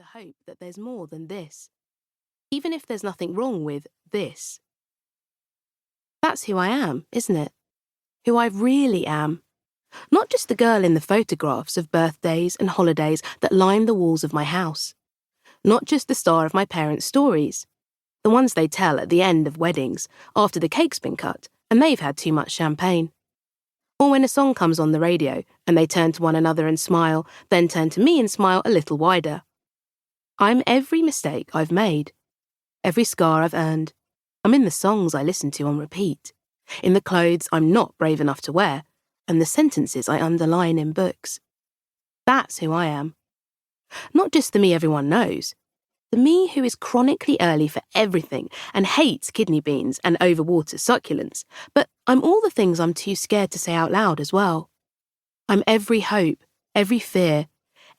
to hope that there's more than this, even if there's nothing wrong with this. That's who I am, isn't it? Who I really am. Not just the girl in the photographs of birthdays and holidays that line the walls of my house. Not just the star of my parents' stories. The ones they tell at the end of weddings, after the cake's been cut and they've had too much champagne. Or when a song comes on the radio and they turn to one another and smile, then turn to me and smile a little wider. I'm every mistake I've made. Every scar I've earned. I'm in the songs I listen to on repeat. In the clothes I'm not brave enough to wear. And the sentences I underline in books. That's who I am. Not just the me everyone knows. The me who is chronically early for everything and hates kidney beans and overwaters succulents, but I'm all the things I'm too scared to say out loud as well. I'm every hope, every fear,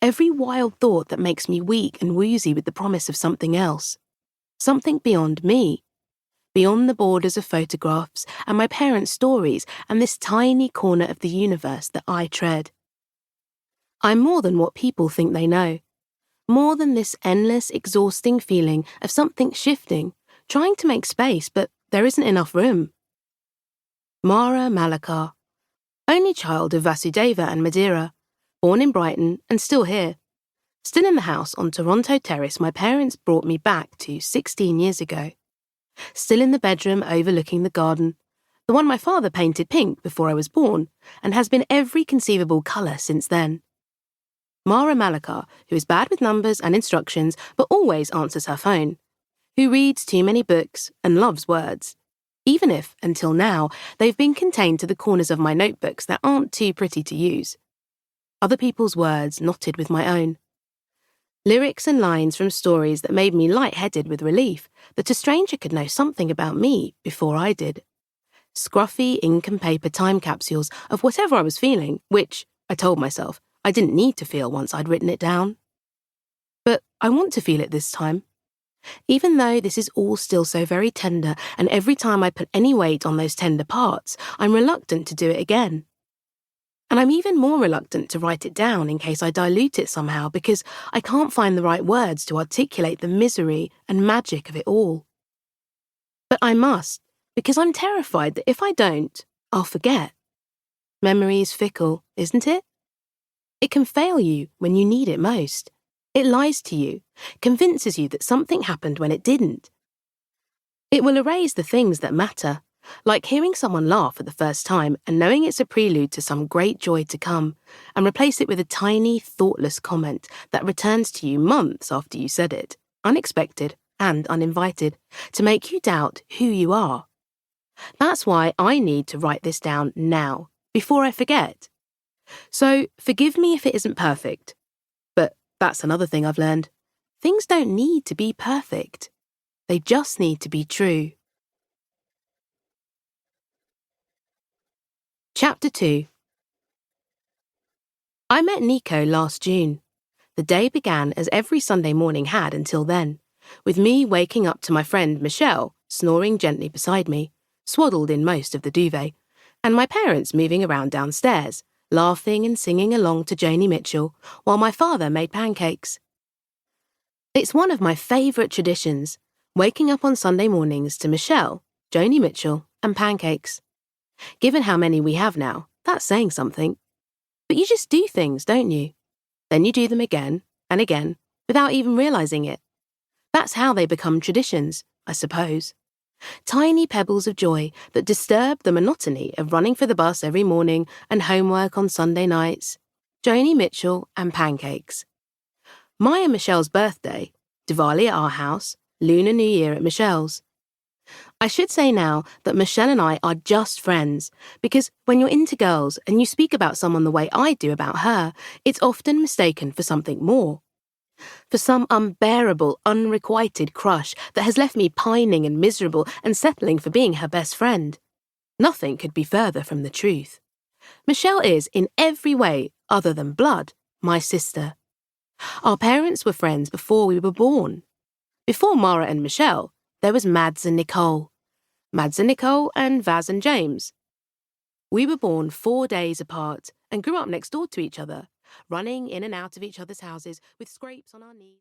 every wild thought that makes me weak and woozy with the promise of something else. Something beyond me. Beyond the borders of photographs and my parents' stories and this tiny corner of the universe that I tread. I'm more than what people think they know. More than this endless, exhausting feeling of something shifting, trying to make space, but there isn't enough room. Mara Malakar, only child of Vasudeva and Madeira, born in Brighton and still here. Still in the house on Toronto Terrace my parents brought me back to 16 years ago. Still in the bedroom overlooking the garden, the one my father painted pink before I was born, and has been every conceivable colour since then. Mara Malakar, who is bad with numbers and instructions but always answers her phone, who reads too many books and loves words, even if, until now, they've been contained to the corners of my notebooks that aren't too pretty to use. Other people's words knotted with my own. Lyrics and lines from stories that made me light-headed with relief that a stranger could know something about me before I did. Scruffy ink and paper time capsules of whatever I was feeling, which, I told myself, I didn't need to feel once I'd written it down. But I want to feel it this time. Even though this is all still so very tender, and every time I put any weight on those tender parts, I'm reluctant to do it again. And I'm even more reluctant to write it down in case I dilute it somehow because I can't find the right words to articulate the misery and magic of it all. But I must, because I'm terrified that if I don't, I'll forget. Memory is fickle, isn't it? It can fail you when you need it most. It lies to you, convinces you that something happened when it didn't. It will erase the things that matter, like hearing someone laugh for the first time and knowing it's a prelude to some great joy to come, and replace it with a tiny, thoughtless comment that returns to you months after you said it, unexpected and uninvited, to make you doubt who you are. That's why I need to write this down now, before I forget. So forgive me if it isn't perfect. But that's another thing I've learned. Things don't need to be perfect. They just need to be true. Chapter 2. I met Nico last June. The day began as every Sunday morning had until then, with me waking up to my friend Michelle snoring gently beside me, swaddled in most of the duvet, and my parents moving around downstairs, laughing and singing along to Joni Mitchell while my father made pancakes. It's one of my favourite traditions, waking up on Sunday mornings to Michelle, Joni Mitchell and pancakes. Given how many we have now, that's saying something. But you just do things, don't you? Then you do them again and again, without even realising it. That's how they become traditions, I suppose. Tiny pebbles of joy that disturb the monotony of running for the bus every morning and homework on Sunday nights. Joni Mitchell and pancakes. My and Michelle's birthday, Diwali at our house, Lunar New Year at Michelle's. I should say now that Michelle and I are just friends, because when you're into girls and you speak about someone the way I do about her, it's often mistaken for something more. For some unbearable, unrequited crush that has left me pining and miserable and settling for being her best friend. Nothing could be further from the truth. Michelle is, in every way other than blood, my sister. Our parents were friends before we were born. Before Mara and Michelle, there was Mads and Nicole. Mads and Nicole and Vaz and James. We were born 4 days apart and grew up next door to each other, running in and out of each other's houses with scrapes on our knees.